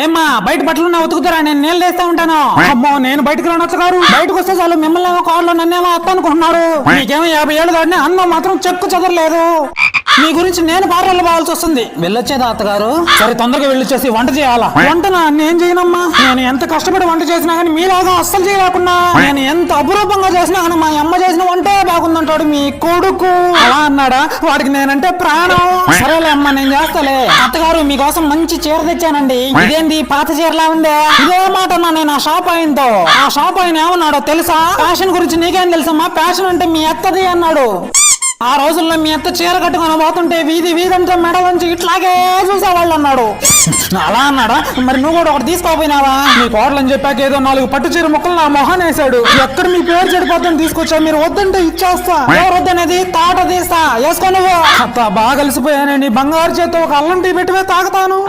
ఏమ్మా బయట బట్టలు ఉతుకుతారా? నేను నీళ్ళు వేస్తా ఉంటాను. అమ్మో నేను బయటకు రానొచ్చు గారు. బయటకు వస్తే చాలు మిమ్మల్ని కాళ్ళు నన్నేమో అత్త అనుకుంటున్నారు. మీకేమో 50 ఏళ్ళు దాటిని అన్నం మాత్రం చెక్కు చదరలేదు. మీ గురించి నేను పార్లర్లో పోవాల్సి వస్తుంది. వెళ్ళొచ్చేదా అత్తగారు? సరే తొందరగా వెళ్ళొచ్చేసి వంట చేయాలా? వంటనా? నేను చేయనమ్మా. నేను ఎంత కష్టపడి వంట చేసినా కానీ మీలాగా అస్సలు చేయలేకున్నా. నేను ఎంత అపురూపంగా చేసినా కానీ మా అమ్మ చేసిన వంటే బాగుందంటాడు మీ కొడుకు. అలా అన్నాడా? వాడికి నేనంటే ప్రాణం. సరేలే అమ్మా నేను చేస్తాలే. అత్తగారు మీకోసం మంచి చీర తెచ్చానండి. ఇదేంది పాత చీరలా ఉందే? ఇదే మాట అన్నా నేను ఆ షాప్ ఆయనతో. ఆ షాప్ ఆయన ఏమన్నాడో తెలుసా? ఫ్యాషన్ గురించి నీకేం తెలుసమ్మా? ఫ్యాషన్ అంటే మీ అత్తది అన్నాడు. ఆ రోజుల్లో మీ అత్త చీర కట్టుకొని పోతుంటే వీధి వీధంతా మెడ నుంచి ఇట్లాగే చూసేవాళ్ళు అన్నాడు. అలా అన్నాడా? మరి నువ్వు కూడా ఒకటి తీసుకోపోయినావా? మీ కోడలని చెప్పాక ఏదో 4 పట్టు చీర ముక్కలు నా మొహాన్ని వేసాడు. ఎక్కడ మీ పేరు చెడిపోతుందని తీసుకొచ్చా. మీరు వద్దంటే ఇచ్చేస్తా. ఎవరు వద్దనేది? తాట తీస్తా. వేసుకో నువ్వు. అత్త బాగా కలిసిపోయానండి. బంగారు చేత ఒక అల్లం టీ పెట్టివే తాగుతాను.